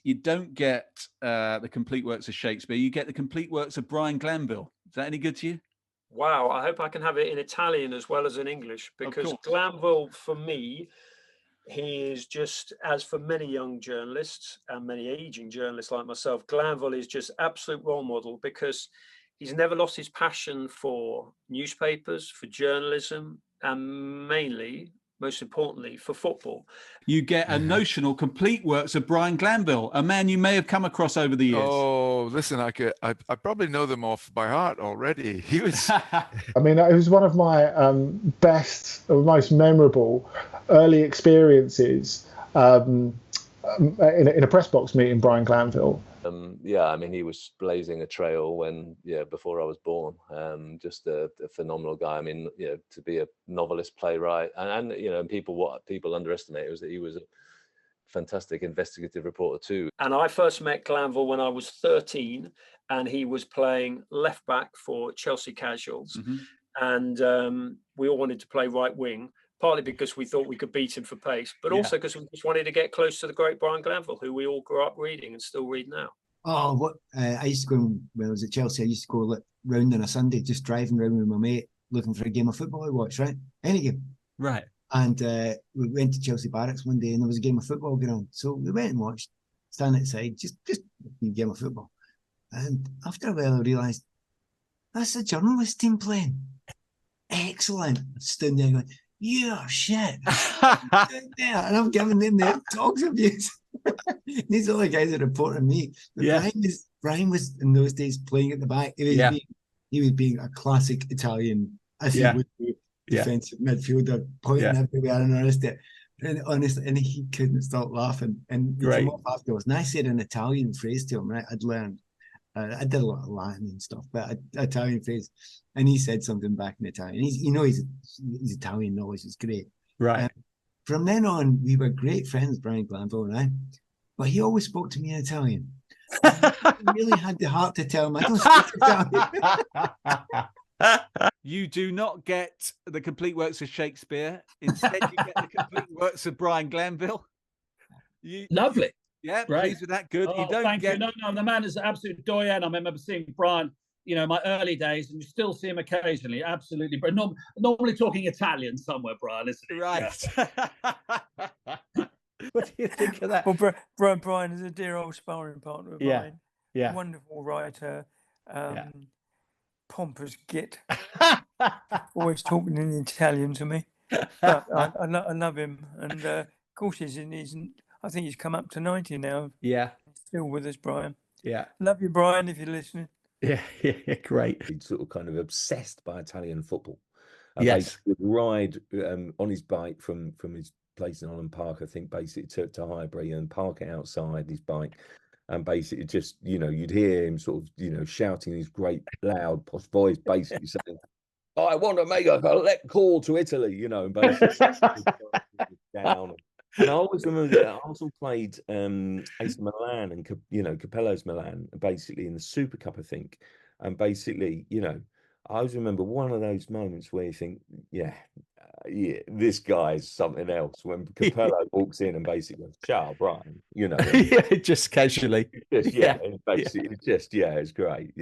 you don't get the complete works of Shakespeare. You get the complete works of Brian Glanville. Is that any good to you? Wow, I hope I can have it in Italian as well as in English, because Glanville, for me, he is just, as for many young journalists and many aging journalists like myself, Glanville is just absolute role model, because he's never lost his passion for newspapers, for journalism, and mainly, most importantly, for football. You get a notional complete works of Brian Glanville, a man you may have come across over the years. Oh, listen, I probably know them off by heart already. He was. I mean, it was one of my best or most memorable early experiences in a press box meeting, Brian Glanville. I mean, he was blazing a trail before I was born. Just a phenomenal guy. I mean, to be a novelist, playwright, and what people underestimate was that he was a fantastic investigative reporter too. And I first met Glanville when I was 13, and he was playing left back for Chelsea Casuals, and we all wanted to play right wing. Partly because we thought we could beat him for pace, but also because we just wanted to get close to the great Brian Glanville, who we all grew up reading and still read now. Oh, I used to go, when I was at Chelsea, I used to go round on a Sunday, just driving around with my mate, looking for a game of football to watch, right? Any game. Right. And we went to Chelsea Barracks one day and there was a game of football going on. So we went and watched, standing outside, just a game of football. And after a while, I realised, that's the journalist team playing. Excellent. Stood there going, yeah, shit. And I'm giving them their dogs abuse. These are the guys that are reporting me. Brian was in those days playing at the back. He was being a classic Italian, as he would be, defensive midfielder, pointing everywhere and honestly, and he couldn't stop laughing. And he came up afterwards, and I said an Italian phrase to him, right? I'd learned. I did a lot of Latin and stuff, but an Italian phrase. And he said something back in Italian. He's Italian knowledge is great. Right. From then on, we were great friends, Brian Glanville and I. But he always spoke to me in Italian. I really had the heart to tell him I don't speak Italian. You do not get the complete works of Shakespeare. Instead, you get the complete works of Brian Glanville. Lovely. Yeah, pleased with that. Good. Oh, you don't get. No, the man is an absolute doyen. I remember seeing Brian, my early days, and you still see him occasionally. Absolutely, but normally talking Italian somewhere, Brian, isn't he? Right. Yeah. What do you think of that? Well, Brian is a dear old sparring partner of mine. Yeah. Wonderful writer. Pompous git. Always talking in Italian to me. But I love him, and of course I think he's come up to 90 now. Yeah. Still with us, Brian. Yeah. Love you, Brian, if you're listening. Yeah, great. He's sort of kind of obsessed by Italian football. Yes. He would ride on his bike from his place in Holland Park, I think, basically to Highbury, and park it outside his bike. And basically just, you'd hear him sort of, shouting his great loud posh voice, basically saying, I want to make a collect call to Italy, and basically down. And I always remember that Arsenal played AC Milan and Capello's Milan, basically in the Super Cup, I think. And basically, I always remember one of those moments where you think, this guy's something else. When Capello walks in and basically goes, "Ciao, Brian," just casually. Basically, it's great,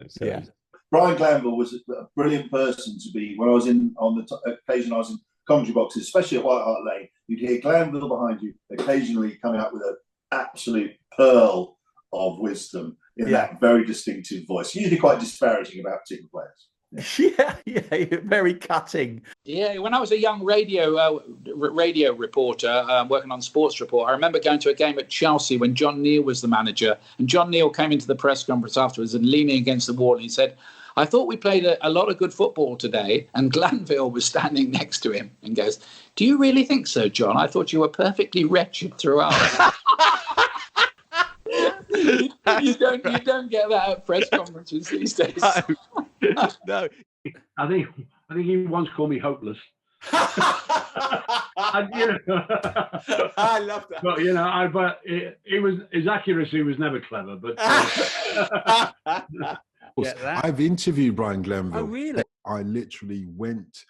So. Brian Glanville was a brilliant person to be. When I was on the occasion I was in commentary boxes, especially at White Hart Lane, you'd hear Glanville behind you, occasionally coming up with an absolute pearl of wisdom in that very distinctive voice, usually quite disparaging about particular players. Very cutting. Yeah, when I was a young radio reporter working on Sports Report, I remember going to a game at Chelsea when John Neal was the manager, and John Neal came into the press conference afterwards and leaning against the wall, and he said, I thought we played a lot of good football today. And Glanville was standing next to him and goes, do you really think so, John? I thought you were perfectly wretched throughout. You don't get that at press conferences these days. No. I think he once called me hopeless. And, I love that. But his accuracy was never clever. But I've interviewed Brian Glanville. Oh, really? I literally went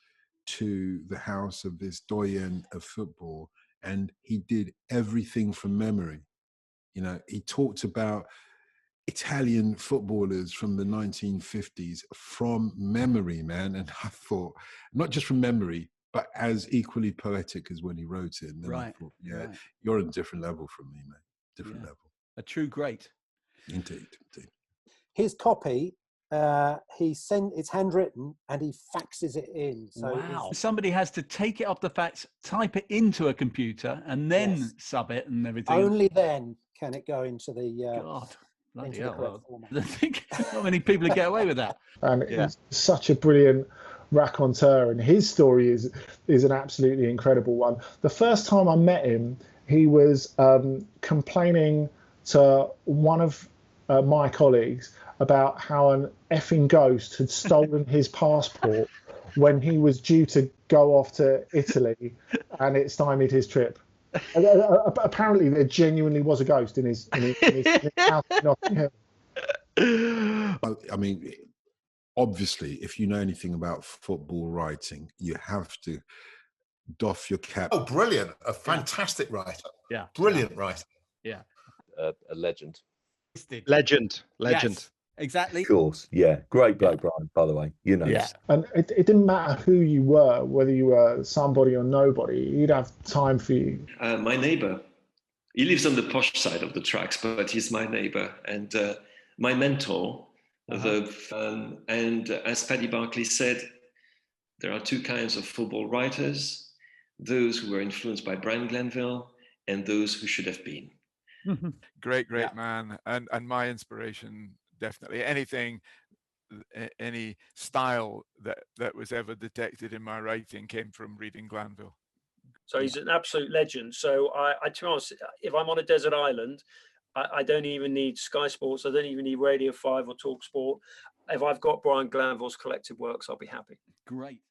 to the house of this doyen of football, and he did everything from memory. You know, he talked about Italian footballers from the 1950s from memory, man. And I thought, not just from memory, but as equally poetic as when he wrote it. And then I thought, you're on a different level from me, man. Different level. A true great. Indeed. His copy, it's handwritten and he faxes it in. So wow. Somebody has to take it off the fax, type it into a computer, and then sub it and everything. Only then can it go into the God. Bloody hell. I think not many people get away with that. And he's such a brilliant raconteur, and his story is an absolutely incredible one. The first time I met him, he was complaining to one of my colleagues about how an effing ghost had stolen his passport when he was due to go off to Italy, and it stymied his trip. Apparently, there genuinely was a ghost in his house in Notting Hill. I mean, obviously, if you know anything about football writing, you have to doff your cap. Oh, brilliant! A fantastic writer. Yeah, brilliant writer. Yeah, a legend. Legend. Yes, exactly. Of course, yeah. Great bloke, Brian, by the way. You know. Yeah. And it didn't matter who you were, whether you were somebody or nobody, he'd have time for you. My neighbor, he lives on the posh side of the tracks, but he's my neighbor and my mentor. And as Paddy Barclay said, there are two kinds of football writers: those who were influenced by Brian Glanville and those who should have been. Great man, and my inspiration, definitely. Any style that was ever detected in my writing came from reading Glanville. So he's an absolute legend. So I to be honest, if I'm on a desert island, I don't even need Sky Sports. I don't even need Radio 5 or Talk Sport. If I've got Brian Glanville's collected works, I'll be happy. Great.